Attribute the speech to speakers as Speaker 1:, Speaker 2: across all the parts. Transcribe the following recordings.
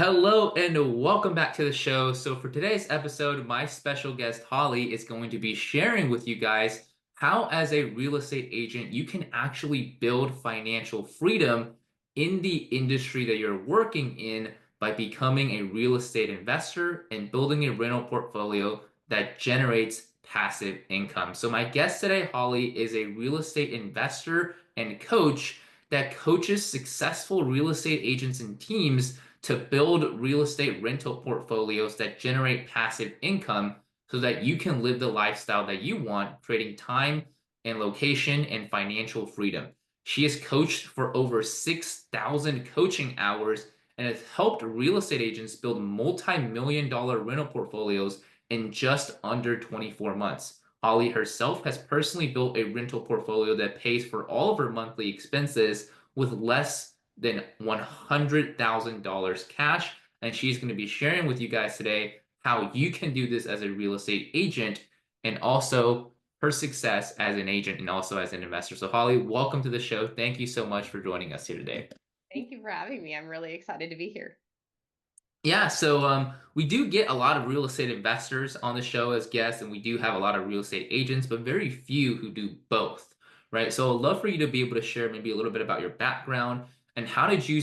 Speaker 1: Hello and welcome back to the show. So, for today's episode, my special guest Holly is going to be sharing with you guys how, as a real estate agent, you can actually build financial freedom in the industry that you're working in by becoming a real estate investor and building a rental portfolio that generates passive income. So, my guest today, Holly, is a real estate investor and coach that coaches successful real estate agents and teams to build real estate rental portfolios that generate passive income so that you can live the lifestyle that you want, creating time and location and financial freedom. She has coached for over 6,000 coaching hours and has helped real estate agents build multi-million dollar rental portfolios in just under 24 months. Holly herself has personally built a rental portfolio that pays for all of her monthly expenses with less than $100,000 cash. And she's going to be sharing with you guys today how you can do this as a real estate agent and also her success as an agent and also as an investor. So, Holly, welcome to the show. Thank you so much for joining us here today.
Speaker 2: Thank you for having me. I'm really excited to be here.
Speaker 1: Yeah, so we do get a lot of real estate investors on the show as guests, and we do have a lot of real estate agents, but very few who do both, right? So I'd love for you to be able to share maybe a little bit about your background and how did you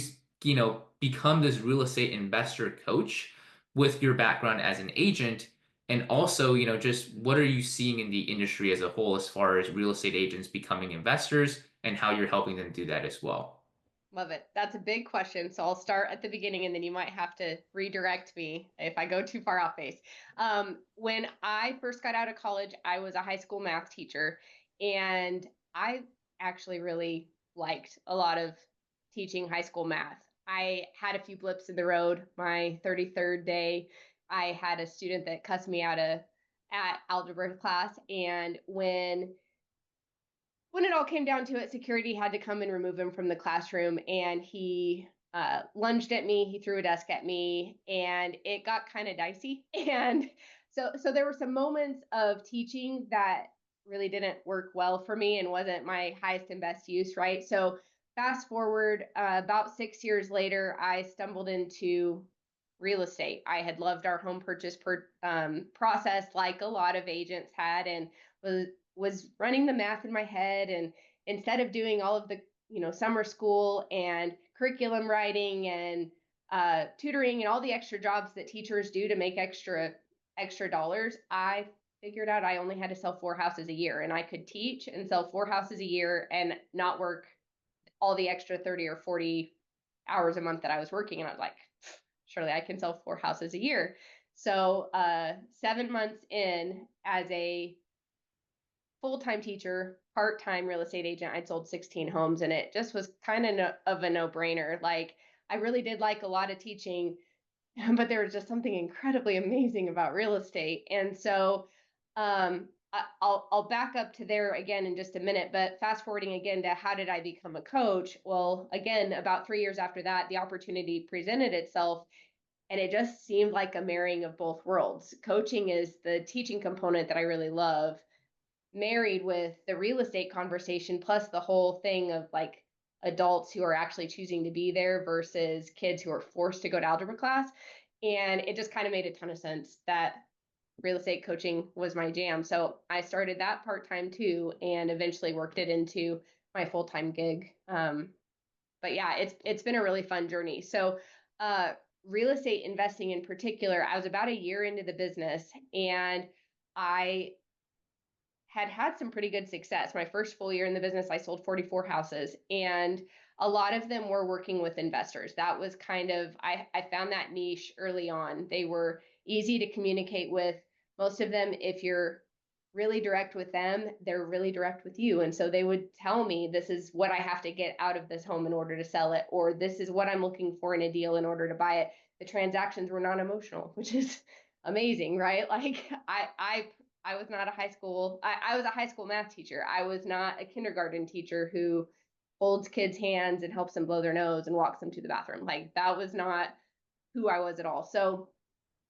Speaker 1: become this real estate investor coach with your background as an agent, and also just what are you seeing in the industry as a whole as far as real estate agents becoming investors and how you're helping them do that as well.
Speaker 2: Love it. That's a big question. So I'll start at the beginning and then you might have to redirect me if I go too far off base. When I first got out of college, I was a high school math teacher and I actually really liked a lot of teaching high school math. I had a few blips in the road. My 33rd day, I had a student that cussed me out of at algebra class. And when it all came down to it, security had to come and remove him from the classroom, and he lunged at me. He threw a desk at me, and it got kind of dicey. And so there were some moments of teaching that really didn't work well for me and wasn't my highest and best use, right? So fast forward about 6 years later, I stumbled into real estate. I had loved our home purchase process like a lot of agents had, and was running the math in my head. And instead of doing all of the summer school and curriculum writing and tutoring and all the extra jobs that teachers do to make extra dollars, I figured out I only had to sell 4 houses a year, and I could teach and sell 4 houses a year and not work all the extra 30 or 40 hours a month that I was working. And I was like, surely I can sell 4 houses a year. So 7 months in as a full-time teacher, part-time real estate agent, I'd sold 16 homes, and it just was kind of a no-brainer. Like, I really did like a lot of teaching, but there was just something incredibly amazing about real estate. And so I'll back up to there again in just a minute, but fast forwarding again to how did I become a coach? Well, again, about 3 years after that, the opportunity presented itself, and it just seemed like a marrying of both worlds. Coaching is the teaching component that I really love, married with the real estate conversation, plus the whole thing of like adults who are actually choosing to be there versus kids who are forced to go to algebra class. And it just kind of made a ton of sense that real estate coaching was my jam. So I started that part time too, and eventually worked it into my full time gig. But yeah, it's been a really fun journey. So real estate investing in particular, I was about a year into the business, and I had some pretty good success. My first full year in the business, I sold 44 houses, and a lot of them were working with investors. That was kind of, I found that niche early on. They were easy to communicate with. Most of them, if you're really direct with them, they're really direct with you. And so they would tell me, this is what I have to get out of this home in order to sell it, or this is what I'm looking for in a deal in order to buy it. The transactions were non-emotional, which is amazing, right? Like I was not a high school, I was a high school math teacher. I was not a kindergarten teacher who holds kids' hands and helps them blow their nose and walks them to the bathroom. Like, that was not who I was at all. So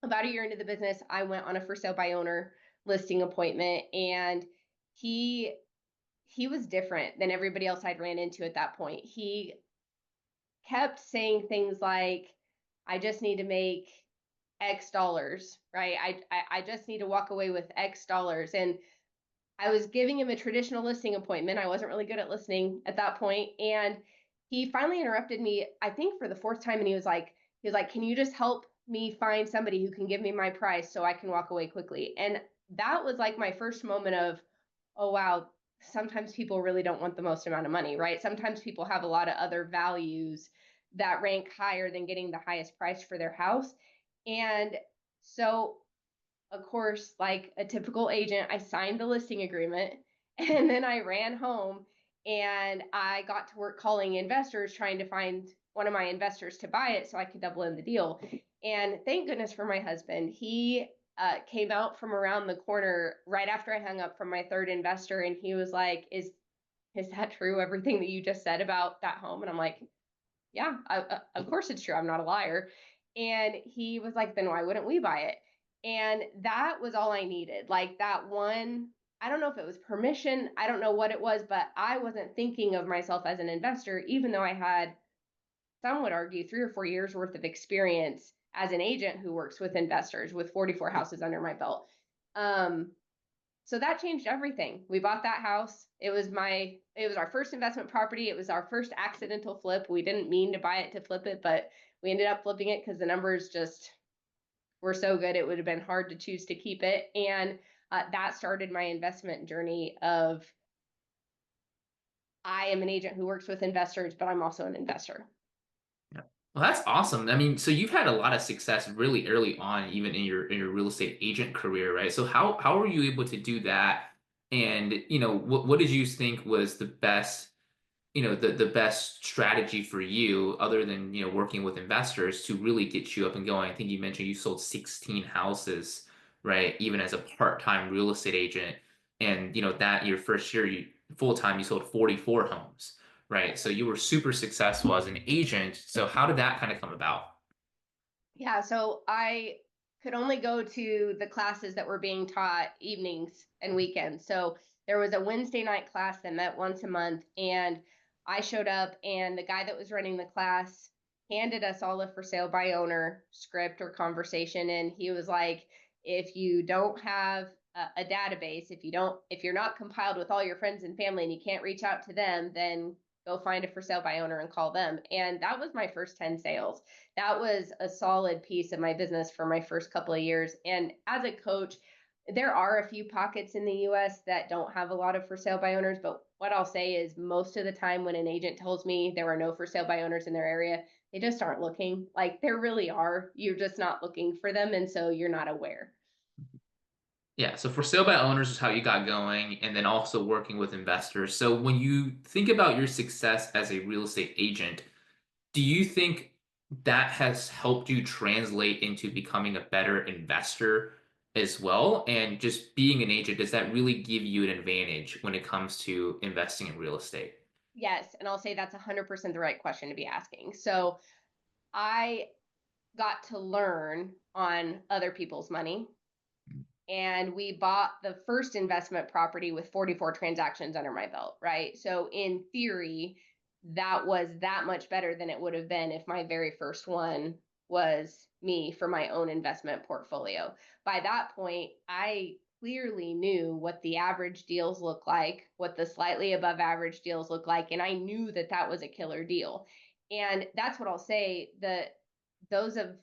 Speaker 2: about a year into the business, I went on a for sale by owner listing appointment, and he he was different than everybody else I'd ran into at that point. He kept saying things like, I just need to make X dollars, right? I just need to walk away with X dollars. And I was giving him a traditional listing appointment. I wasn't really good at listening at that point. And he finally interrupted me, I think for the fourth time. And he was like, can you just help me find somebody who can give me my price so I can walk away quickly? And that was like my first moment of, oh, wow, sometimes people really don't want the most amount of money, right? Sometimes people have a lot of other values that rank higher than getting the highest price for their house. And so of course, like a typical agent, I signed the listing agreement and then I ran home and I got to work calling investors trying to find one of my investors to buy it so I could double in the deal. And thank goodness for my husband. He came out from around the corner right after I hung up from my third investor, and he was like, is that true, everything that you just said about that home? And I'm like, yeah, of course it's true. I'm not a liar. And he was like, then why wouldn't we buy it? And that was all I needed. Like that one, I don't know if it was permission. I don't know what it was, but I wasn't thinking of myself as an investor, even though I had, some would argue, 3 or 4 years worth of experience as an agent who works with investors with 44 houses under my belt. Um, so that changed everything. We bought that house. It was our first investment property. It was our first accidental flip. We didn't mean to buy it to flip it, but we ended up flipping it because the numbers just were so good. It would have been hard to choose to keep it. And that started my investment journey of, I am an agent who works with investors, but I'm also an investor.
Speaker 1: Yeah. Well, that's awesome. I mean, so you've had a lot of success really early on, even in your real estate agent career, right? So how were you able to do that? And what did you think was the best, the best strategy for you other than working with investors to really get you up and going? I think you mentioned you sold 16 houses, right? Even as a part-time real estate agent, and that your first year, you full time, you sold 44 homes, right? So you were super successful as an agent. So how did that kind of come about?
Speaker 2: Yeah, so I could only go to the classes that were being taught evenings and weekends. So there was a Wednesday night class that met once a month, and I showed up, and the guy that was running the class handed us all a for sale by owner script or conversation, and he was like, if you don't have a database, if you're not compiled with all your friends and family and you can't reach out to them, then go find a for sale by owner and call them. And that was my first 10 sales. That was a solid piece of my business for my first couple of years. And as a coach, there are a few pockets in the US that don't have a lot of for sale by owners, but what I'll say is most of the time when an agent tells me there are no for sale by owners in their area, they just aren't looking. Like there really are. You're just not looking for them, and so you're not aware.
Speaker 1: Yeah, so for sale by owners is how you got going, and then also working with investors. So when you think about your success as a real estate agent, do you think that has helped you translate into becoming a better investor as well? And just being an agent, does that really give you an advantage when it comes to investing in real estate?
Speaker 2: Yes, and I'll say that's 100% the right question to be asking. So I got to learn on other people's money, and we bought the first investment property with 44 transactions under my belt, right? So in theory, that was that much better than it would have been if my very first one was me for my own investment portfolio. By that point, I clearly knew what the average deals look like, what the slightly above average deals look like, and I knew that that was a killer deal. And that's what I'll say, that those of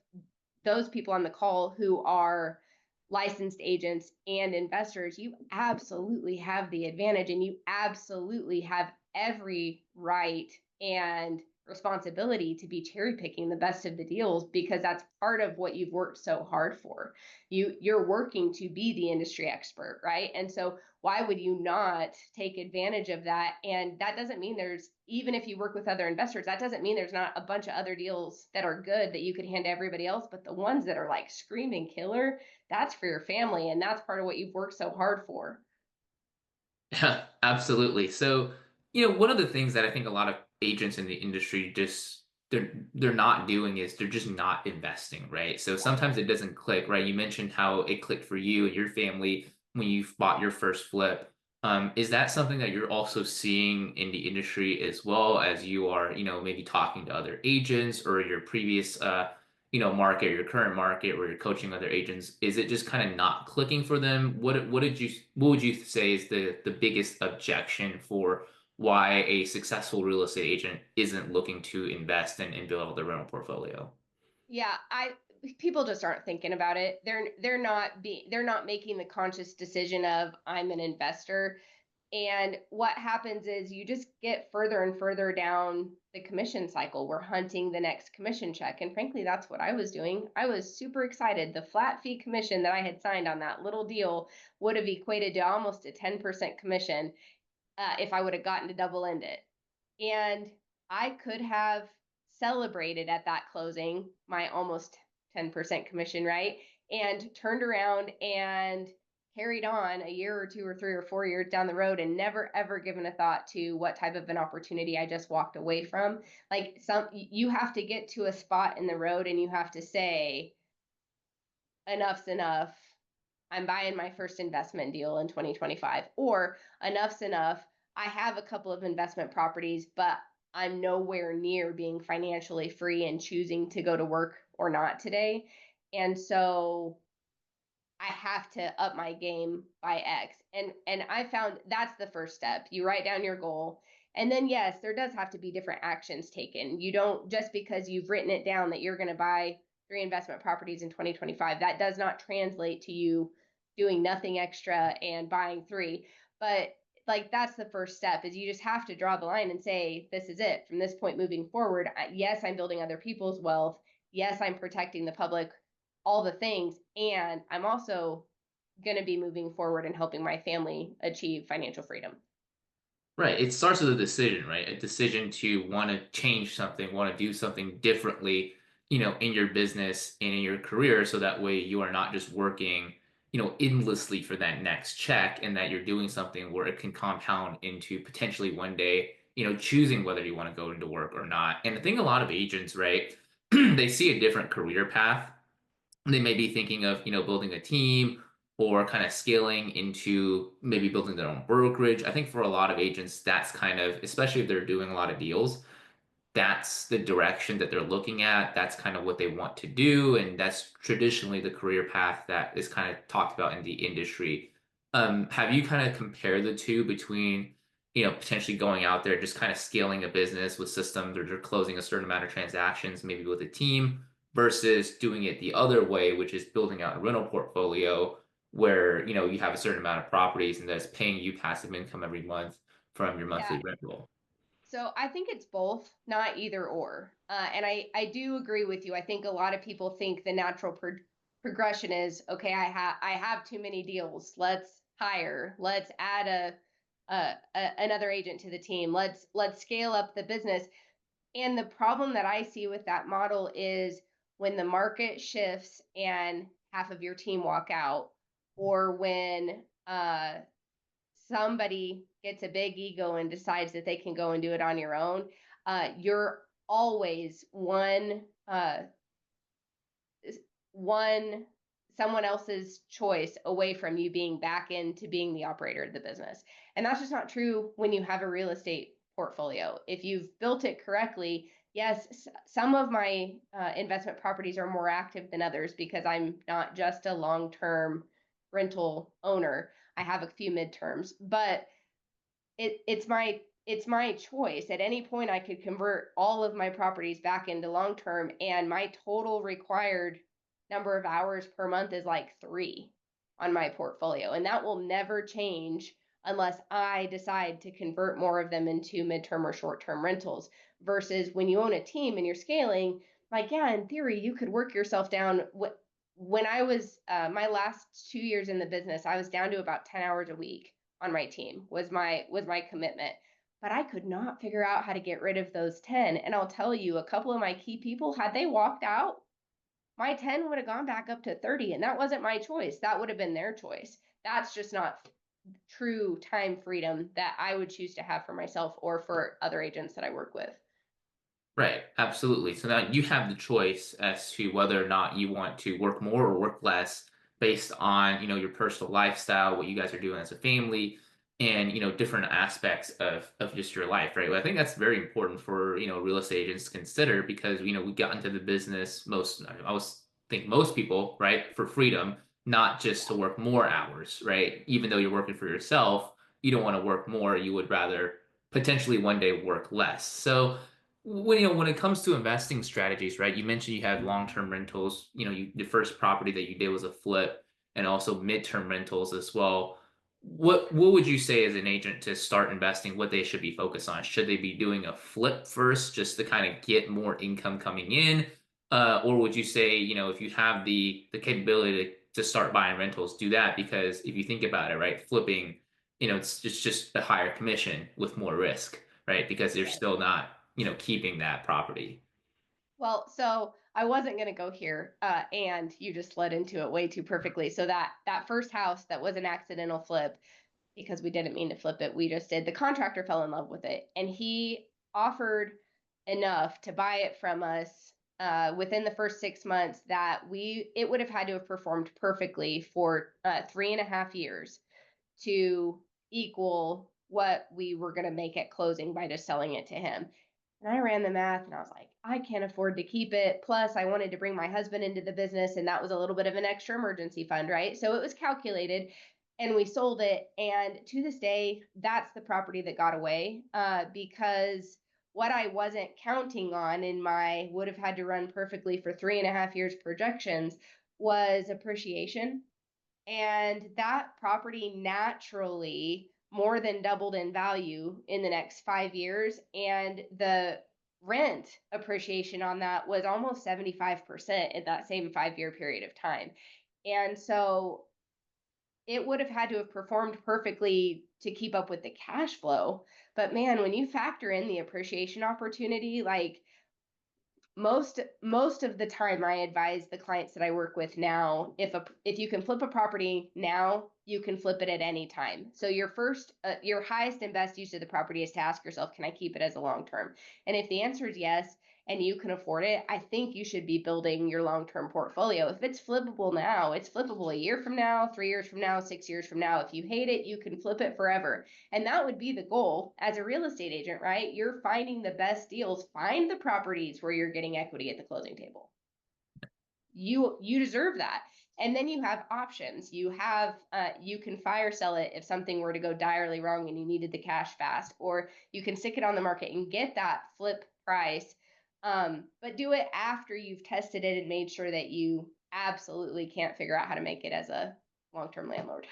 Speaker 2: those people on the call who are licensed agents and investors, you absolutely have the advantage, and you absolutely have every right and responsibility to be cherry picking the best of the deals, because that's part of what you've worked so hard for. You're working to be the industry expert, right? And so why would you not take advantage of that? And that doesn't mean there's, even if you work with other investors, that doesn't mean there's not a bunch of other deals that are good that you could hand to everybody else, but the ones that are like screaming killer, that's for your family, and that's part of what you've worked so hard for.
Speaker 1: Yeah, absolutely. So, one of the things that I think a lot of agents in the industry just they're not doing is they're just not investing, right? So
Speaker 2: Yeah.
Speaker 1: sometimes it doesn't click, right? You mentioned how it clicked for you and your family when you bought your first flip. Is that something that you're also seeing in the industry as well as you are, maybe talking to other agents or your previous market, your current market where you're coaching other agents, is it just kind of not clicking for them? What would you say is the biggest objection for why a successful real estate agent isn't looking to invest and build out their rental portfolio?
Speaker 2: Yeah, I people just aren't thinking about it. They're not making the conscious decision of I'm an investor. And what happens is you just get further and further down the commission cycle. We're hunting the next commission check. And frankly, that's what I was doing. I was super excited. The flat fee commission that I had signed on that little deal would have equated to almost a 10% commission if I would have gotten to double end it. And I could have celebrated at that closing my almost 10% commission, right? And turned around and carried on a year or two or 3 or 4 years down the road and never ever given a thought to what type of an opportunity I just walked away from. Like you have to get to a spot in the road and you have to say, enough's enough. I'm buying my first investment deal in 2025, or enough's enough. I have a couple of investment properties, but I'm nowhere near being financially free and choosing to go to work or not today. And so I have to up my game by X. And I found that's the first step. You write down your goal. And then yes, there does have to be different actions taken. You don't just because you've written it down that you're going to buy 3 investment properties in 2025, that does not translate to you doing nothing extra and buying 3. But like that's the first step is you just have to draw the line and say this is it from this point moving forward. Yes, I'm building other people's wealth. Yes, I'm protecting the public, all the things. And I'm also going to be moving forward and helping my family achieve financial freedom.
Speaker 1: Right. It starts with a decision, right? A decision to want to change something, want to do something differently, in your business and in your career. So that way you are not just working, endlessly for that next check and that you're doing something where it can compound into potentially one day, choosing whether you want to go into work or not. And I think a lot of agents, right, they see a different career path. They may be thinking of, building a team or kind of scaling into maybe building their own brokerage. I think for a lot of agents, that's kind of, especially if they're doing a lot of deals, that's the direction that they're looking at. That's kind of what they want to do. And that's traditionally the career path that is kind of talked about in the industry. Have you kind of compared the two between, potentially going out there, just kind of scaling a business with systems or just closing a certain amount of transactions, maybe with a team, versus doing it the other way, which is building out a rental portfolio where, you have a certain amount of properties and that's paying you passive income every month from your
Speaker 2: Yeah.
Speaker 1: monthly rental?
Speaker 2: So I think it's both, not either or. And I do agree with you. I think a lot of people think the natural progression is okay. I have too many deals. Let's hire. Let's add another agent to the team. Let's scale up the business. And the problem that I see with that model is when the market shifts and half of your team walk out, or when somebody gets a big ego and decides that they can go and do it on your own, you're always one someone else's choice away from you being back into being the operator of the business. And that's just not true when you have a real estate portfolio. If you've built it correctly, yes, some of my investment properties are more active than others because I'm not just a long-term rental owner. I have a few midterms, but it's my choice. At any point, I could convert all of my properties back into long term, and my total required number of hours per month is like 3 on my portfolio, and that will never change unless I decide to convert more of them into midterm or short term rentals. Versus when you own a team and you're scaling, like yeah, in theory, you could work yourself down. When I was my last 2 years in the business, I was down to about 10 hours a week on my team was my commitment, but I could not figure out how to get rid of those 10. And I'll tell you, a couple of my key people, had they walked out, my 10 would have gone back up to 30, and that wasn't my choice. That would have been their choice. That's just not true time freedom that I would choose to have for myself or for other agents that I work with.
Speaker 1: Right, absolutely. So now you have the choice as to whether or not you want to work more or work less based on, your personal lifestyle, what you guys are doing as a family. and different aspects of just your life, right? Well, I think that's very important for real estate agents to consider because we got into the business most I was think most people, right, for freedom, not just to work more hours, right? Even though you're working for yourself, you don't want to work more, you would rather potentially one day work less. So when it comes to investing strategies, right, you mentioned you have long-term rentals, the first property that you did was a flip, and also midterm rentals as well. What would you say as an agent to start investing, what they should be focused on? Should they be doing a flip first just to kind of get more income coming in? Or would you say, if you have the capability to start buying rentals, do that? Because if you think about it, right, flipping, it's just a higher commission with more risk, right? Because they're
Speaker 2: Yes.
Speaker 1: still not, keeping that property.
Speaker 2: Well, so I wasn't going to go here, and you just led into it way too perfectly. So that first house that was an accidental flip, because we didn't mean to flip it, we just did. The contractor fell in love with it, and he offered enough to buy it from us within the first 6 months that we it would have had to have performed perfectly for 3.5 years to equal what we were going to make at closing by just selling it to him. And I ran the math and I was like, I can't afford to keep it. Plus, I wanted to bring my husband into the business, and that was a little bit of an extra emergency fund, right? So it was calculated and we sold it. And to this day, that's the property that got away because what I wasn't counting on in my would have had to run perfectly for 3.5 years projections was appreciation, and that property naturally more than doubled in value in the next 5 years. And the rent appreciation on that was almost 75% in that same 5 year period of time. And so it would have had to have performed perfectly to keep up with the cash flow. But man, when you factor in the appreciation opportunity, like most of the time I advise the clients that I work with now, if you can flip a property now, you can flip it at any time. So your highest and best use of the property is to ask yourself, can I keep it as a long term? And if the answer is yes, and you can afford it, I think you should be building your long term portfolio. If it's flippable now, it's flippable a year from now, 3 years from now, 6 years from now. If you hate it, you can flip it forever. And that would be the goal as a real estate agent, right? You're finding the best deals. Find the properties where you're getting equity at the closing table. You deserve that. And then you have options. You can fire sell it if something were to go direly wrong and you needed the cash fast, or you can stick it on the market and get that flip price. But do it after you've tested it and made sure that you absolutely can't figure out how to make it as a long-term landlord.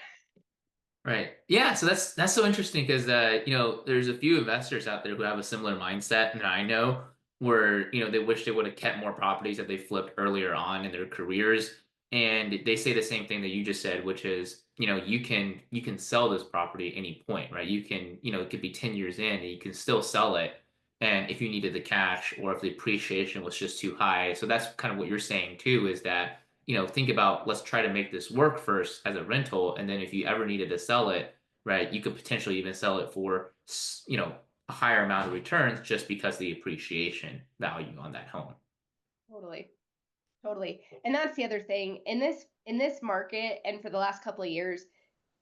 Speaker 1: Right. Yeah. So that's so interesting because there's a few investors out there who have a similar mindset, and I know where they wish they would have kept more properties that they flipped earlier on in their careers, and they say the same thing that you just said, which is you can sell this property at any point, right? You can it could be 10 years in, and you can still sell it, and if you needed the cash or if the appreciation was just too high. So that's kind of what you're saying too, is that think about let's try to make this work first as a rental, and then if you ever needed to sell it, right, you could potentially even sell it for, a higher amount of returns just because the appreciation value on that home.
Speaker 2: Totally. Totally. And that's the other thing. In this market and for the last couple of years,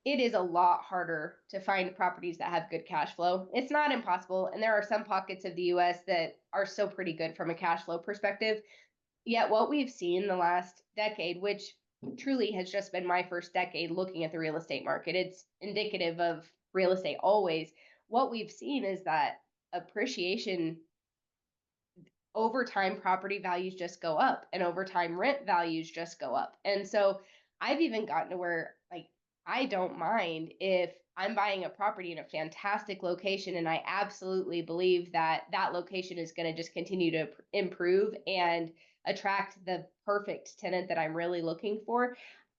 Speaker 2: it is a lot harder to find properties that have good cash flow. It's not impossible, and there are some pockets of the US that are still pretty good from a cash flow perspective. Yet what we've seen the last decade, which truly has just been my first decade looking at the real estate market, it's indicative of real estate always. What we've seen is that appreciation over time, property values just go up, and over time rent values just go up. And so I've even gotten to where, like, I don't mind if I'm buying a property in a fantastic location and I absolutely believe that that location is going to just continue to improve and attract the perfect tenant that I'm really looking for.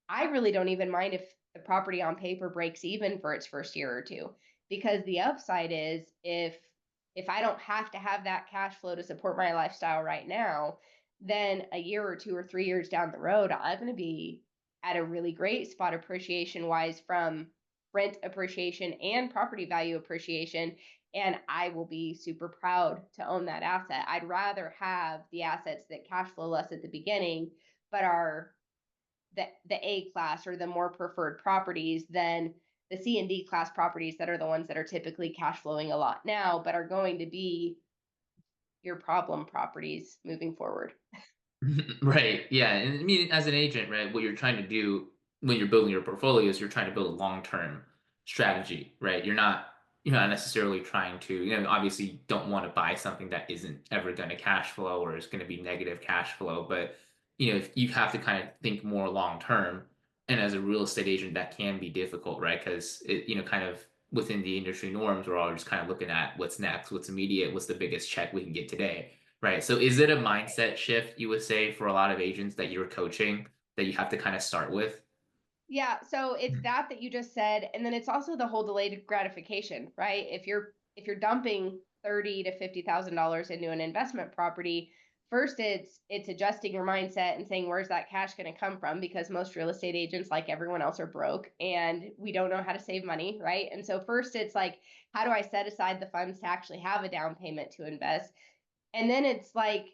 Speaker 2: I really don't even mind if the property on paper breaks even for its first year or two, because the upside is if I don't have to have that cash flow to support my lifestyle right now, then a year or 2 or 3 years down the road, I'm going to be at a really great spot appreciation wise from rent appreciation and property value appreciation. And I will be super proud to own that asset. I'd rather have the assets that cash flow less at the beginning, but are the A class or the more preferred properties than the C and D class properties that are the ones that are typically cash flowing a lot now, but are going to be your problem properties moving forward.
Speaker 1: Right. Yeah. And I mean, as an agent, right, what you're trying to do when you're building your portfolio is you're trying to build a long-term strategy, right? You're not necessarily trying to, obviously you don't want to buy something that isn't ever going to cash flow or is going to be negative cash flow, but if you have to kind of think more long term. And as a real estate agent, that can be difficult, right? Because kind of within the industry norms, we're all just kind of looking at what's next, what's immediate, what's the biggest check we can get today. Right. So is it a mindset shift you would say for a lot of agents that you're coaching that you have to kind of start with?
Speaker 2: Yeah, so it's that you just said, and then it's also the whole delayed gratification, right? If you're dumping 30 to $50,000 into an investment property, first it's adjusting your mindset and saying where's that cash going to come from, because most real estate agents, like everyone else, are broke and we don't know how to save money, right? And so first it's like, how do I set aside the funds to actually have a down payment to invest? And then it's like,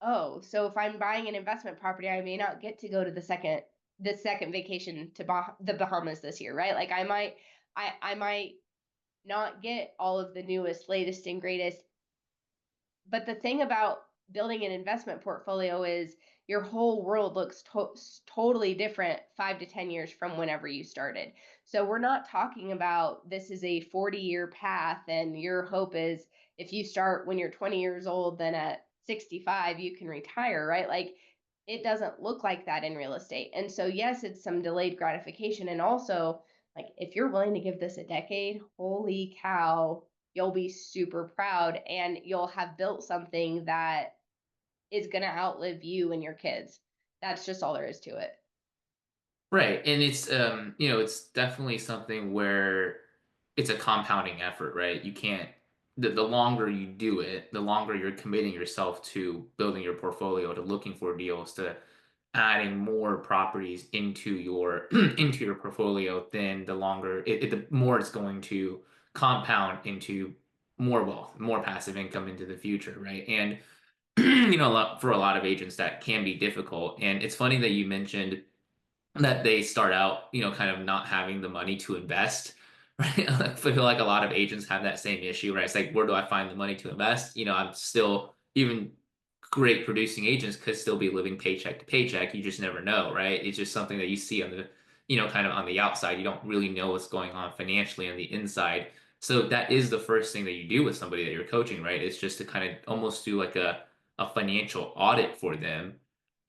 Speaker 2: oh, so if I'm buying an investment property, I may not get to go to the second vacation to the Bahamas this year, right? Like I might not get all of the newest, latest, and greatest. But the thing about building an investment portfolio is your whole world looks totally different 5 to 10 years from whenever you started. So we're not talking about this is a 40-year path and your hope is if you start when you're 20 years old, then at 65 you can retire, right? Like it doesn't look like that in real estate. And so yes, it's some delayed gratification, and also like if you're willing to give this a decade, holy cow, you'll be super proud and you'll have built something that is going to outlive you and your kids. That's just all there is to it.
Speaker 1: Right. And it's definitely something where it's a compounding effort, right? You can't the longer you do it, the longer you're committing yourself to building your portfolio, to looking for deals, to adding more properties into your into your portfolio, then the more it's going to compound into more wealth, more passive income into the future, right? And for a lot of agents that can be difficult. And it's funny that you mentioned that they start out, kind of not having the money to invest, right? I feel like a lot of agents have that same issue, right? It's like, where do I find the money to invest? I'm still, even great producing agents could still be living paycheck to paycheck. You just never know, right? It's just something that you see on the, kind of on the outside. You don't really know what's going on financially on the inside. So that is the first thing that you do with somebody that you're coaching, right? It's just to kind of almost do like a financial audit for them,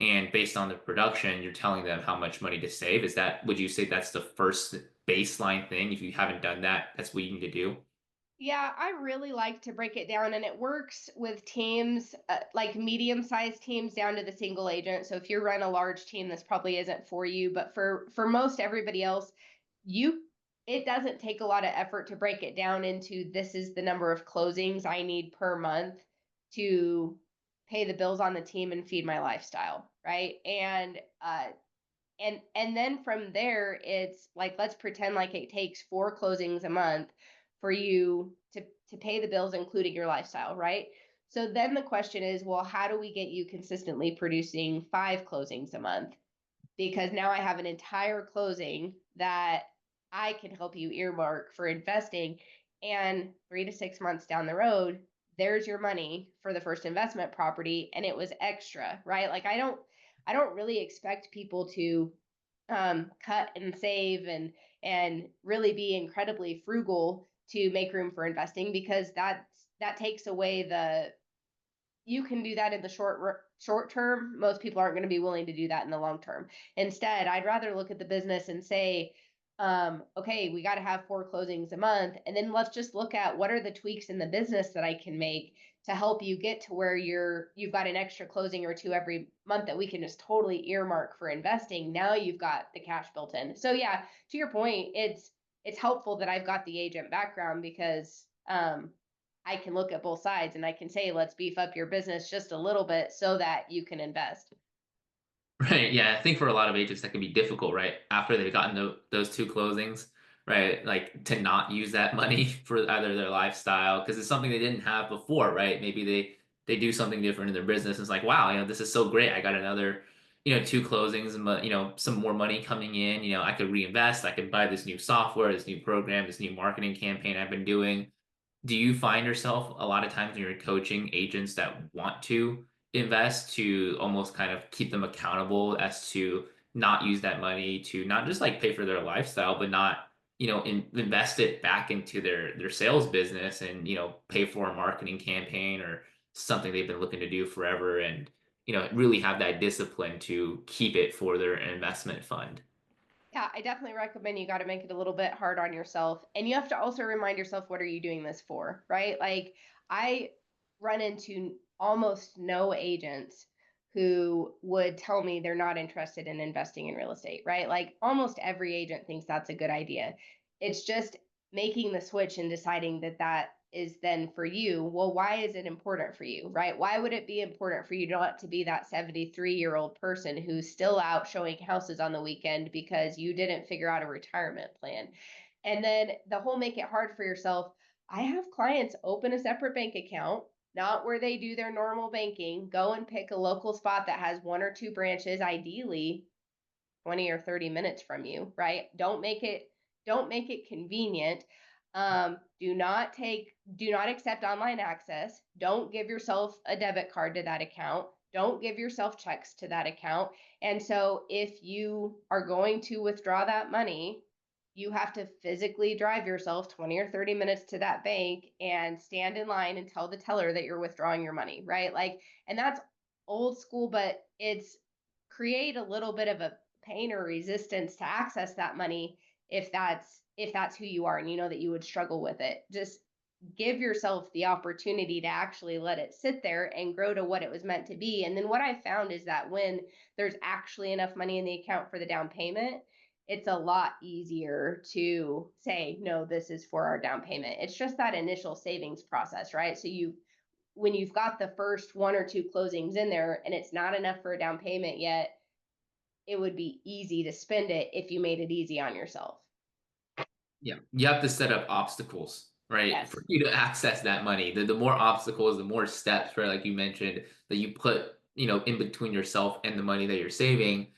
Speaker 1: and based on the production, you're telling them how much money to save. Would you say that's the first baseline thing? If you haven't done that, that's what you need to do.
Speaker 2: Yeah, I really like to break it down, and it works with teams, like medium-sized teams down to the single agent. So if you run a large team, this probably isn't for you, but for most everybody else, you it doesn't take a lot of effort to break it down into this is the number of closings I need per month to pay the bills on the team and feed my lifestyle, right? And then from there it's like let's pretend like it takes 4 closings a month for you to pay the bills including your lifestyle, right? So then the question is, well, how do we get you consistently producing 5 closings a month? Because now I have an entire closing that I can help you earmark for investing, and 3 to 6 months down the road there's your money for the first investment property and it was extra, right? Like I don't really expect people to cut and save and really be incredibly frugal to make room for investing, because that takes away the you can do that in the short term. Most people aren't going to be willing to do that in the long term. Instead, I'd rather look at the business and say, okay, we got to have 4 closings a month, and then let's just look at what are the tweaks in the business that I can make to help you get to where you've got an extra closing or two every month that we can just totally earmark for investing. Now you've got the cash built in. So yeah, to your point, it's helpful that I've got the agent background, because I can look at both sides and I can say, let's beef up your business just a little bit so that you can invest.
Speaker 1: Right. Yeah. I think for a lot of agents that can be difficult, right? After they've gotten those two closings, right? Like to not use that money for either their lifestyle because it's something they didn't have before, right? Maybe they do something different in their business. And it's like, wow, this is so great. I got another, two closings and some more money coming in. I could reinvest. I could buy this new software, this new program, this new marketing campaign I've been doing. Do you find yourself a lot of times when you're coaching agents that want to invest to almost kind of keep them accountable as to not use that money to not just like pay for their lifestyle, but not, invest it back into their sales business and, pay for a marketing campaign or something they've been looking to do forever and, really have that discipline to keep it for their investment fund?
Speaker 2: Yeah, I definitely recommend you got to make it a little bit hard on yourself. And you have to also remind yourself, what are you doing this for? Right. Like, I run into almost no agents who would tell me they're not interested in investing in real estate. Right. Like, almost every agent thinks that's a good idea. It's just making the switch and deciding that that is then for you. Well, why is it important for you? Right. Why would it be important for you not to be that 73-year-old person who's still out showing houses on the weekend because you didn't figure out a retirement plan? And then the whole make it hard for yourself. I have clients open a separate bank account, not where they do their normal banking, go and pick a local spot that has one or two branches, ideally 20 or 30 minutes from you, right? Don't make it convenient. Do not accept online access. Don't give yourself a debit card to that account. Don't give yourself checks to that account. And so if you are going to withdraw that money, you have to physically drive yourself 20 or 30 minutes to that bank and stand in line and tell the teller that you're withdrawing your money, right? Like, and that's old school, but it's create a little bit of a pain or resistance to access that money if that's who you are and you know that you would struggle with it. Just give yourself the opportunity to actually let it sit there and grow to what it was meant to be. And then what I found is that when there's actually enough money in the account for the down payment, it's a lot easier to say, no, this is for our down payment. It's just that initial savings process, right? So when you've got the first one or two closings in there and it's not enough for a down payment yet, it would be easy to spend it if you made it easy on yourself.
Speaker 1: Yeah, you have to set up obstacles, right, for
Speaker 2: Yes.
Speaker 1: you to access that money. The more obstacles, the more steps, right, like you mentioned, that you put, in between yourself and the money that you're saving,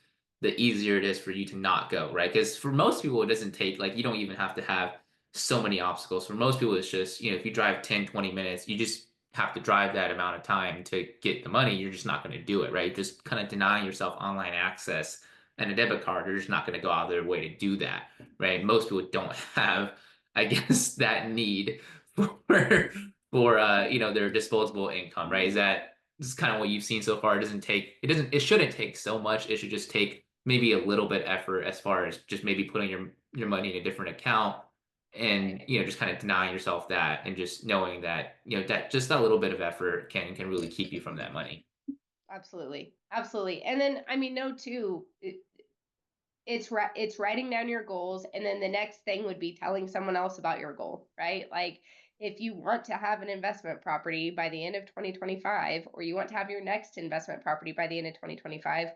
Speaker 1: the easier it is for you to not go, right? Because for most people, it doesn't take, like, you don't even have to have so many obstacles. For most people, it's just, if you drive 10, 20 minutes, you just have to drive that amount of time to get the money. You're just not going to do it, right? Just kind of denying yourself online access and a debit card. You're just not going to go out of their way to do that, right? Most people don't have, I guess, that need for their disposable income, right? Is that this is kind of what you've seen so far? It shouldn't take so much. It should just take maybe a little bit effort as far as just maybe putting your money in a different account and
Speaker 2: Right.
Speaker 1: just kind of denying yourself that and just knowing that that just a little bit of effort can really keep you from that money.
Speaker 2: Absolutely. Absolutely. And then, I mean, no, too, it's writing down your goals, and then the next thing would be telling someone else about your goal, right? Like, if you want to have an investment property by the end of 2025, or you want to have your next investment property by the end of 2025,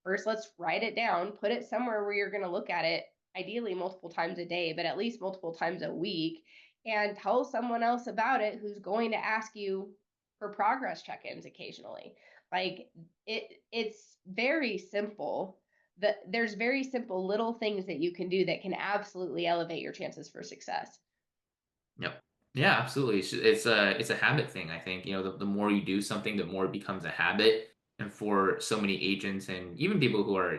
Speaker 2: first let's write it down, put it somewhere where you're going to look at it, ideally multiple times a day, but at least multiple times a week, and tell someone else about it who's going to ask you for progress check-ins occasionally. Like, it's very simple. There's very simple little things that you can do that can absolutely elevate your chances for success.
Speaker 1: Yep. Yeah, absolutely. It's a habit thing. I think the more you do something, the more it becomes a habit. And for so many agents and even people who are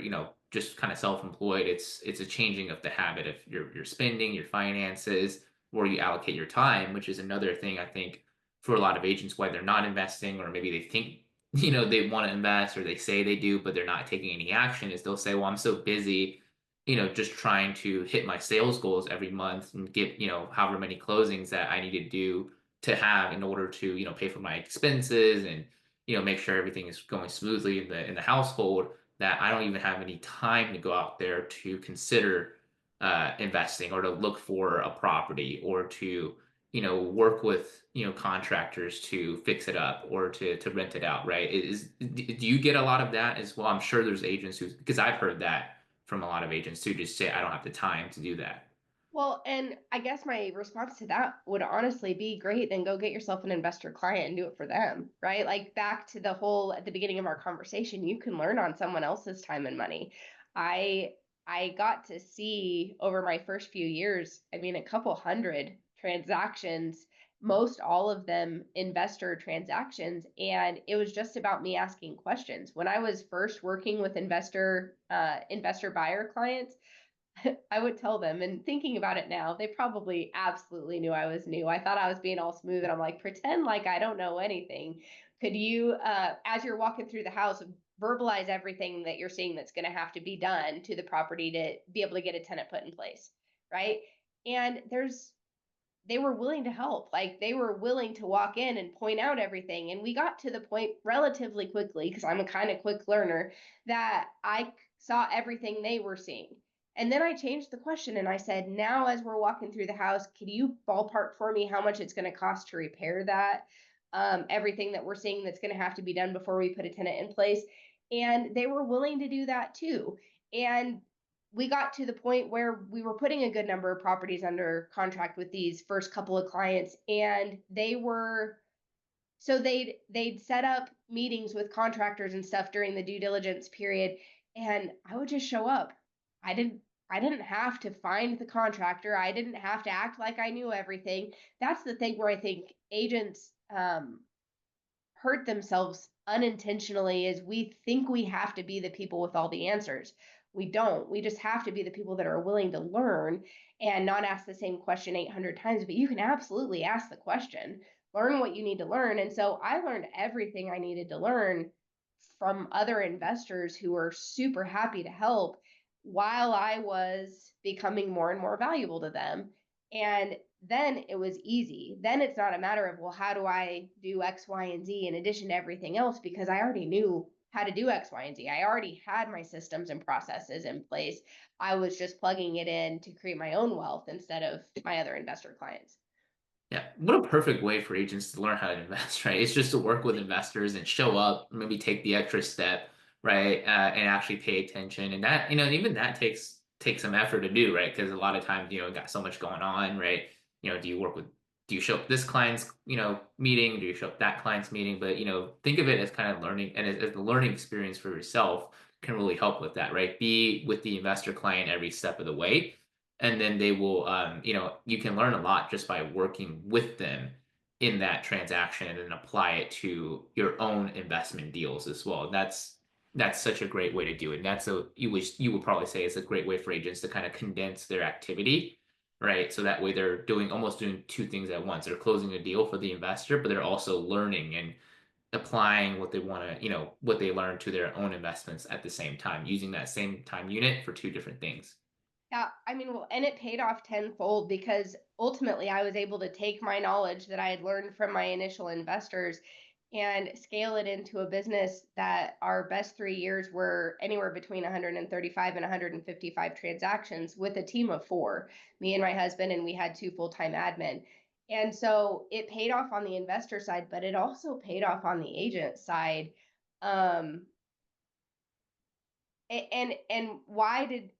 Speaker 1: just kind of self-employed, it's a changing of the habit of your spending, your finances, where you allocate your time, which is another thing I think for a lot of agents why they're not investing, or maybe they think they want to invest or they say they do, but they're not taking any action. Is they'll say, "Well, I'm so busy." Just trying to hit my sales goals every month and get, however many closings that I need to do to have in order to, pay for my expenses and, make sure everything is going smoothly in the household, that I don't even have any time to go out there to consider investing or to look for a property or to, work with, contractors to fix it up or to rent it out, right? Do you get a lot of that as well? I'm sure there's agents who, because I've heard that from a lot of agents who just say, I don't have the time to do that.
Speaker 2: Well, and I guess my response to that would honestly be great, then go get yourself an investor client and do it for them, right? Like back to the whole at the beginning of our conversation, you can learn on someone else's time and money. I I got to see over my first few years, I mean a couple hundred transactions, most all of them investor transactions, and it was just about me asking questions. When I was first working with investor buyer clients, I would tell them, and thinking about it now, they probably absolutely knew I was new. I thought I was being all smooth, and I'm like, pretend like I don't know anything. Could you, as you're walking through the house, verbalize everything that you're seeing that's going to have to be done to the property to be able to get a tenant put in place, right? And they were willing to help. Like they were willing to walk in and point out everything. And we got to the point relatively quickly, because I'm a kind of quick learner, that I saw everything they were seeing. And then I changed the question and I said, now as we're walking through the house, can you ballpark for me how much it's going to cost to repair that? Everything that we're seeing that's going to have to be done before we put a tenant in place. And they were willing to do that too. And we got to the point where we were putting a good number of properties under contract with these first couple of clients, and they'd set up meetings with contractors and stuff during the due diligence period, and I would just show up. I didn't have to find the contractor. I didn't have to act like I knew everything. That's the thing where I think agents hurt themselves unintentionally, is we think we have to be the people with all the answers. We don't. We just have to be the people that are willing to learn and not ask the same question 800 times, but you can absolutely ask the question, learn what you need to learn. And so I learned everything I needed to learn from other investors who were super happy to help while I was becoming more and more valuable to them. And then it was easy. Then it's not a matter of, well, how do I do X, Y, and Z in addition to everything else? Because I already knew how to do X, Y, and Z. I already had my systems and processes in place. I was just plugging it in to create my own wealth instead of my other investor clients.
Speaker 1: Yeah, what a perfect way for agents to learn how to invest, right? It's just to work with investors and show up, maybe take the extra step, right? And actually pay attention. And that, even that takes some effort to do, right? Because a lot of times, got so much going on, right? Do you show up this client's, meeting? Do you show up that client's meeting? But, think of it as kind of learning and as a learning experience for yourself can really help with that, right? Be with the investor client every step of the way, and then they will you can learn a lot just by working with them in that transaction and then apply it to your own investment deals as well. That's such a great way to do it. And that's a you would probably say it's a great way for agents to kind of condense their activity, right? So that way they're almost doing two things at once. They're closing a deal for the investor, but they're also learning and applying what they want to, what they learn to their own investments at the same time, using that same time unit for two different things.
Speaker 2: Yeah, I mean, well, and it paid off tenfold, because ultimately I was able to take my knowledge that I had learned from my initial investors and scale it into a business that our best 3 years were anywhere between 135 and 155 transactions with a team of four, me and my husband, and we had two full-time admin. And so it paid off on the investor side, but it also paid off on the agent side. Um, and why did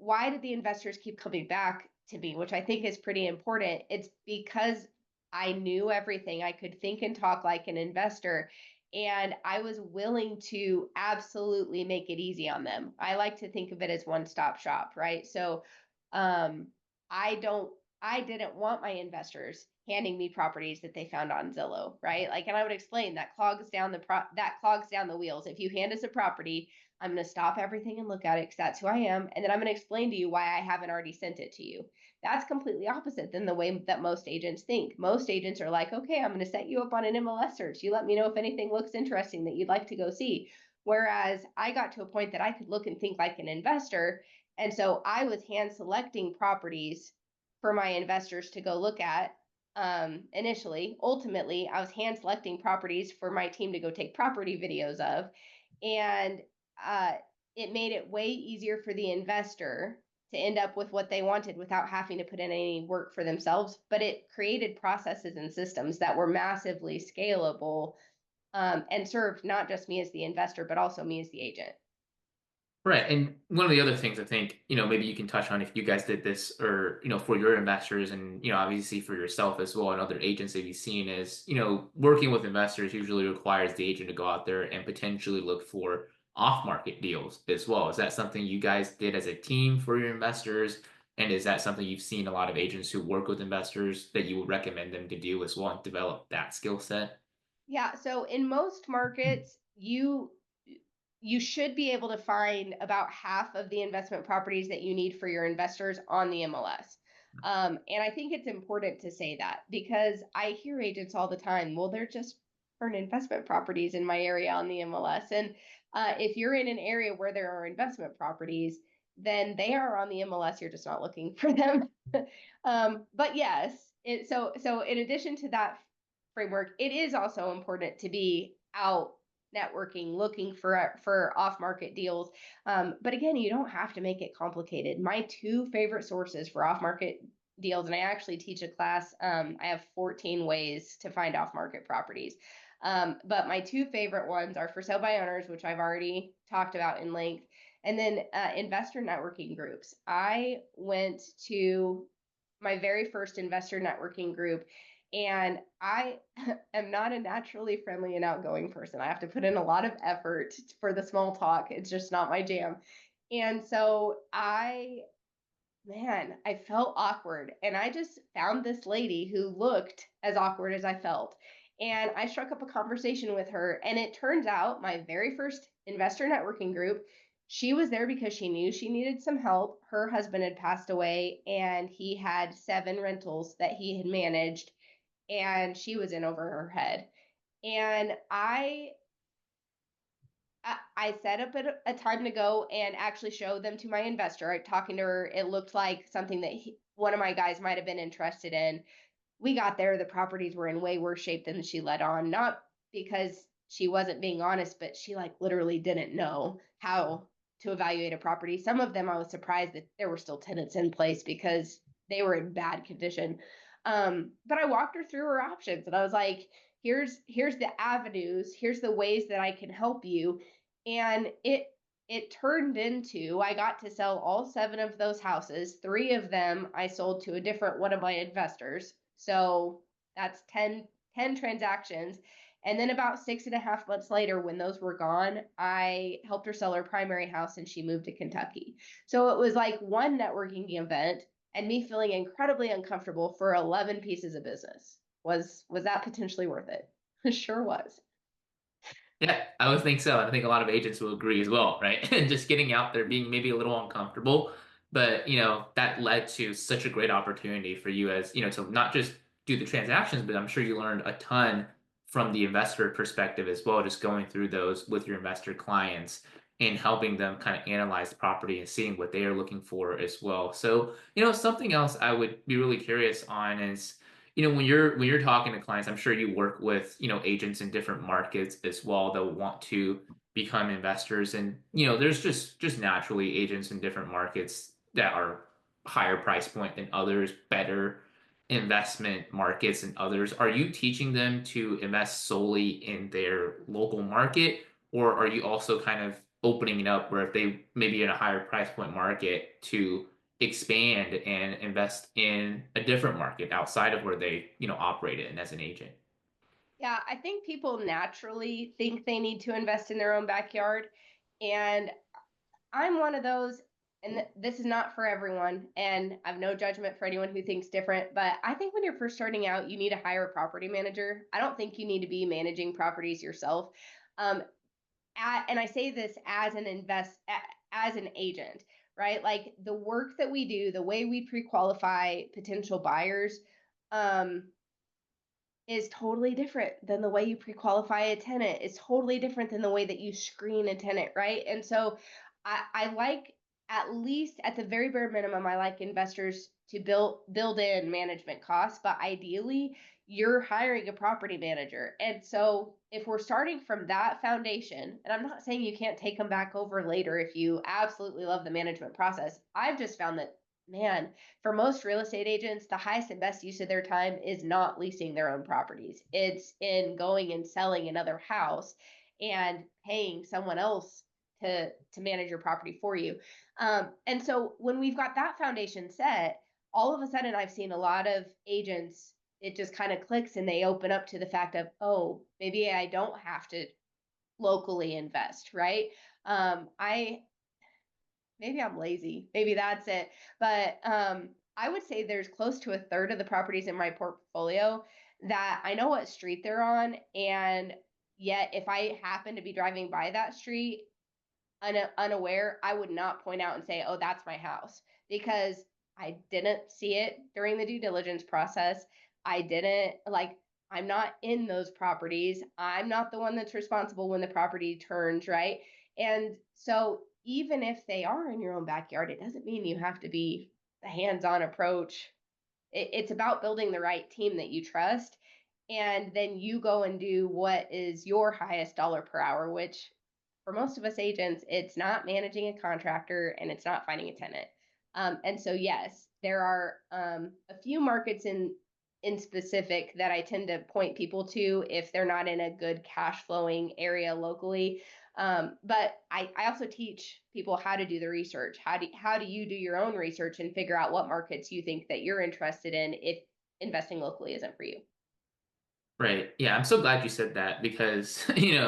Speaker 2: the investors keep coming back to me, which I think is pretty important? It's because I knew everything. I could think and talk like an investor, and I was willing to absolutely make it easy on them. I like to think of it as one-stop shop, right? So um I don't I didn't want my investors handing me properties that they found on Zillow, right? Like, and I would explain that clogs down the wheels. If you hand us a property, I'm going to stop everything and look at it, because that's who I am. And then I'm going to explain to you why I haven't already sent it to you. That's completely opposite than the way that most agents think. Most agents are like, okay, I'm going to set you up on an MLS search. You let me know if anything looks interesting that you'd like to go see. Whereas I got to a point that I could look and think like an investor. And so I was hand selecting properties for my investors to go look at initially. Ultimately, I was hand selecting properties for my team to go take property videos of. And uh, it made it way easier for the investor to end up with what they wanted without having to put in any work for themselves. But it created processes and systems that were massively scalable, and served not just me as the investor, but also me as the agent.
Speaker 1: Right. And one of the other things I think, maybe you can touch on if you guys did this or, for your investors and, obviously for yourself as well and other agents that you've seen is, working with investors usually requires the agent to go out there and potentially look for off-market deals as well. Is that something you guys did as a team for your investors? And is that something you've seen a lot of agents who work with investors that you would recommend them to do as well and develop that skill set?
Speaker 2: Yeah, so in most markets, you should be able to find about half of the investment properties that you need for your investors on the MLS. And I think it's important to say that because I hear agents all the time, well, they're just for investment properties in my area on the MLS. And if you're in an area where there are investment properties, then they are on the MLS. You're just not looking for them. But yes, so in addition to that framework, it is also important to be out networking, looking for off market deals. But again, you don't have to make it complicated. My two favorite sources for off market deals, and I actually teach a class. I have 14 ways to find off market properties. But my two favorite ones are for sale by owners, which I've already talked about in length, and then investor networking groups. I went to my very first investor networking group, and I am not a naturally friendly and outgoing person. I have to put in a lot of effort for the small talk. It's just not my jam. And so I felt awkward. And I just found this lady who looked as awkward as I felt. And I struck up a conversation with her. And it turns out my very first investor networking group, she was there because she knew she needed some help. Her husband had passed away and he had 7 rentals that he had managed, and she was in over her head. And I set up a time to go and actually show them to my investor. Talking to her, it looked like something that one of my guys might have been interested in. We got there, the properties were in way worse shape than she let on. Not because she wasn't being honest, but she like literally didn't know how to evaluate a property. Some of them I was surprised that there were still tenants in place because they were in bad condition. But I walked her through her options and I was like, here's the avenues, here's the ways that I can help you. And it turned into I got to sell all 7 of those houses. 3 of them I sold to a different one of my investors. So that's 10 transactions. And then about 6.5 months later, when those were gone, I helped her sell her primary house and she moved to Kentucky. So it was like one networking event and me feeling incredibly uncomfortable for 11 pieces of business. Was that potentially worth it? Sure was.
Speaker 1: Yeah, I would think so. And I think a lot of agents will agree as well, right? And just getting out there, being maybe a little uncomfortable, but that led to such a great opportunity for you as, to not just do the transactions, but I'm sure you learned a ton from the investor perspective as well, just going through those with your investor clients and helping them kind of analyze the property and seeing what they are looking for as well. So, something else I would be really curious on is when you're talking to clients, I'm sure you work with agents in different markets as well that want to become investors, and there's just naturally agents in different markets that are higher price point than others, better investment markets than others. Are you teaching them to invest solely in their local market, or are you also kind of opening it up where if they maybe in a higher price point market to expand and invest in a different market outside of where they, operate in as an agent?
Speaker 2: Yeah, I think people naturally think they need to invest in their own backyard. And I'm one of those, and this is not for everyone. And I've no judgment for anyone who thinks different. But I think when you're first starting out, you need to hire a property manager. I don't think you need to be managing properties yourself. Um, and I say this as as an agent, right? Like the work that we do, the way we pre-qualify potential buyers, um, is totally different than the way you pre-qualify a tenant. It's totally different than the way that you screen a tenant, right? And so I like, at least at the very bare minimum, I like investors to build in management costs, but ideally you're hiring a property manager. And so if we're starting from that foundation, and I'm not saying you can't take them back over later if you absolutely love the management process, I've just found that, man, for most real estate agents, the highest and best use of their time is not leasing their own properties. It's in going and selling another house and paying someone else to manage your property for you. And so when we've got that foundation set, all of a sudden I've seen a lot of agents, it just kind of clicks and they open up to the fact of, oh, maybe I don't have to locally invest, right? I maybe I'm lazy, maybe that's it. But I would say there's close to a third of the properties in my portfolio that I know what street they're on, and yet if I happen to be driving by that street unaware, I would not point out and say, "Oh, that's my house," because I didn't see it during the due diligence process. I didn't like. I'm not in those properties. I'm not the one that's responsible when the property turns, right? And so, even if they are in your own backyard, it doesn't mean you have to be the hands-on approach. It's about building the right team that you trust, and then you go and do what is your highest dollar per hour, which for most of us agents, it's not managing a contractor and it's not finding a tenant. And so, yes, there are a few markets in specific that I tend to point people to if they're not in a good cash flowing area locally. But I also teach people how to do the research. How do you do your own research and figure out what markets you think that you're interested in if investing locally isn't for you?
Speaker 1: Right. Yeah, I'm so glad you said that because,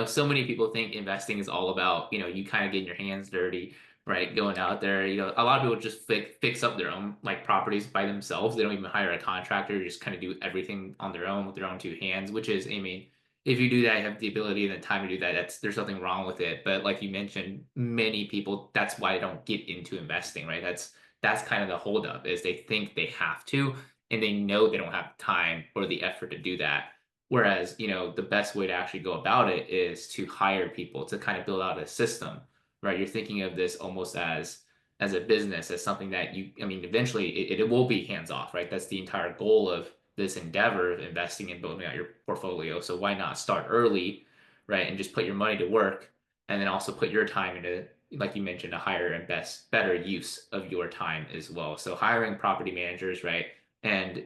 Speaker 1: so many people think investing is all about, you kind of getting your hands dirty, right? Going out there, a lot of people just fix up their own like properties by themselves. They don't even hire a contractor, just kind of do everything on their own with their own two hands, which is, I mean, if you do that, you have the ability and the time to do that, there's nothing wrong with it. But like you mentioned, many people, that's why they don't get into investing, right? That's kind of the holdup is they think they have to, and they know they don't have time or the effort to do that. Whereas, the best way to actually go about it is to hire people to kind of build out a system, right? You're thinking of this almost as a business, as something that I mean, eventually it will be hands off, right? That's the entire goal of this endeavor of investing and building out your portfolio. So why not start early, right? And just put your money to work and then also put your time into, like you mentioned, a higher and better use of your time as well. So hiring property managers, right? And,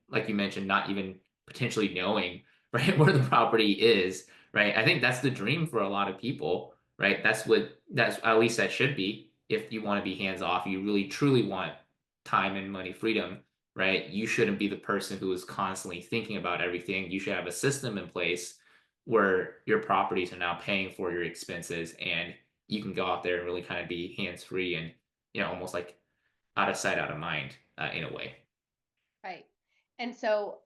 Speaker 1: like you mentioned, not even potentially knowing right where the property is, right? I think that's the dream for a lot of people, right? That's at least that should be if you want to be hands off, you really truly want time and money freedom, right? You shouldn't be the person who is constantly thinking about everything. You should have a system in place where your properties are now paying for your expenses and you can go out there and really kind of be hands free and almost like out of sight, out of mind in a way.
Speaker 2: Right. And so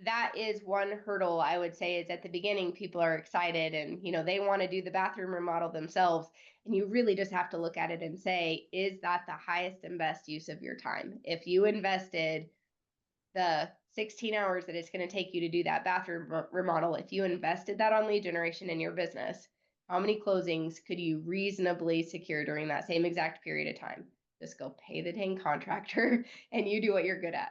Speaker 2: that is one hurdle I would say is at the beginning, people are excited and, they want to do the bathroom remodel themselves. And you really just have to look at it and say, is that the highest and best use of your time? If you invested the 16 hours that it's going to take you to do that bathroom remodel, if you invested that on lead generation in your business, how many closings could you reasonably secure during that same exact period of time? Just go pay the dang contractor and you do what you're good at.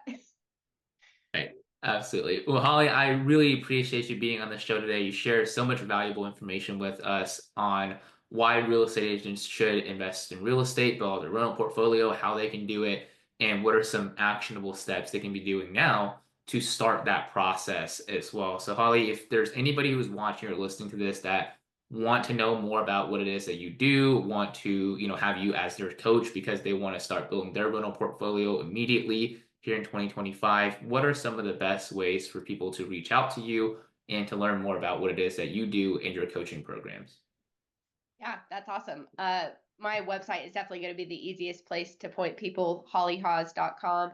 Speaker 1: Right. Absolutely. Well, Holly, I really appreciate you being on the show today. You shared so much valuable information with us on why real estate agents should invest in real estate, build their rental portfolio, how they can do it, and what are some actionable steps they can be doing now to start that process as well. So, Holly, if there's anybody who's watching or listening to this that want to know more about what it is that you do, want to, have you as their coach because they want to start building their rental portfolio immediately here in 2025, what are some of the best ways for people to reach out to you and to learn more about what it is that you do in your coaching programs?
Speaker 2: Yeah, that's awesome. My website is definitely going to be the easiest place to point people, hollyhaws.com.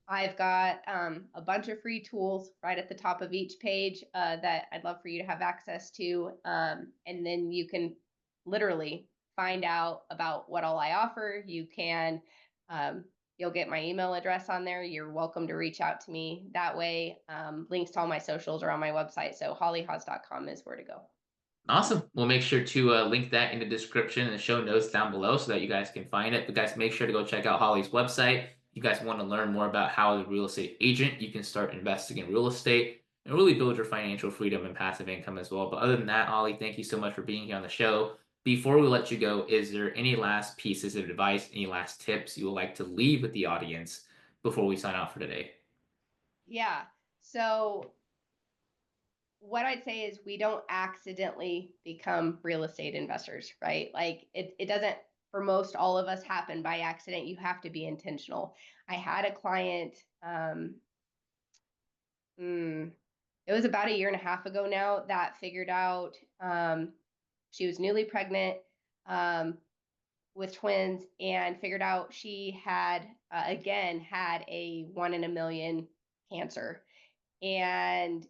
Speaker 2: I've got a bunch of free tools right at the top of each page that I'd love for you to have access to. And then you can literally find out about what all I offer. Um, you'll get my email address on there. You're welcome to reach out to me that way. Links to all my socials are on my website. So hollyhaws.com is where to go.
Speaker 1: Awesome. We'll make sure to link that in the description and the show notes down below so that you guys can find it. But guys, make sure to go check out Holly's website. If you guys want to learn more about how as a real estate agent you can start investing in real estate and really build your financial freedom and passive income as well. But other than that, Holly, thank you so much for being here on the show. Before we let you go, is there any last pieces of advice, any last tips you would like to leave with the audience before we sign out for today?
Speaker 2: Yeah. So what I'd say is we don't accidentally become real estate investors, right? Like it doesn't, for most all of us, happen by accident. You have to be intentional. I had a client, mm, it was about a year and a half ago now, that figured out she was newly pregnant um, with twins, and figured out she had, again, had a 1 in a million cancer. And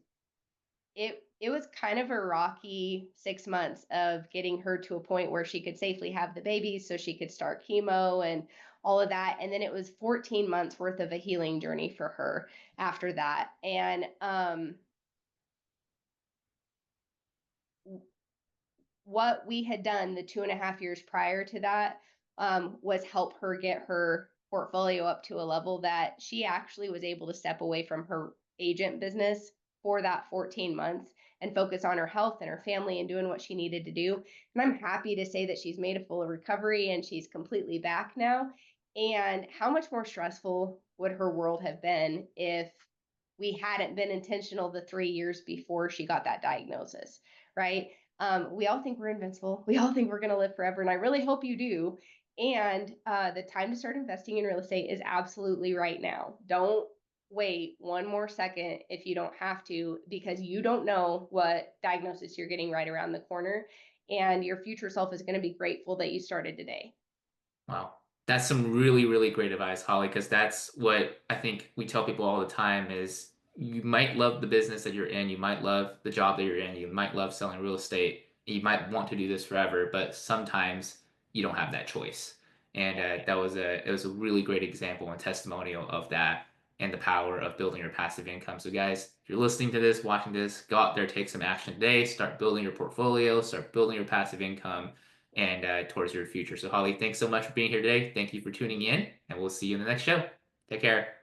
Speaker 2: it was kind of a rocky 6 months of getting her to a point where she could safely have the baby so she could start chemo and all of that. And then it was 14 months worth of a healing journey for her after that. And what we had done the 2.5 years prior to that was help her get her portfolio up to a level that she actually was able to step away from her agent business for that 14 months and focus on her health and her family and doing what she needed to do. And I'm happy to say that she's made a full recovery and she's completely back now. And how much more stressful would her world have been if we hadn't been intentional the 3 years before she got that diagnosis, right? We all think we're invincible. We all think we're going to live forever. And I really hope you do. And the time to start investing in real estate is absolutely right now. Don't wait one more second if you don't have to, because you don't know what diagnosis you're getting right around the corner. And your future self is going to be grateful that you started today.
Speaker 1: Wow. That's some really, really great advice, Holly, because that's what I think we tell people all the time is you might love the business that you're in, you might love the job that you're in, you might love selling real estate, you might want to do this forever, but sometimes you don't have that choice. And
Speaker 2: Right.
Speaker 1: that was a really great example and testimonial of that and the power of building your passive income. So guys, if you're listening to this, watching this, go out there, take some action today, start building your portfolio, start building your passive income and towards your future. So, Holly, thanks so much for being here today. Thank you for tuning in, and we'll see you in the next show. Take care.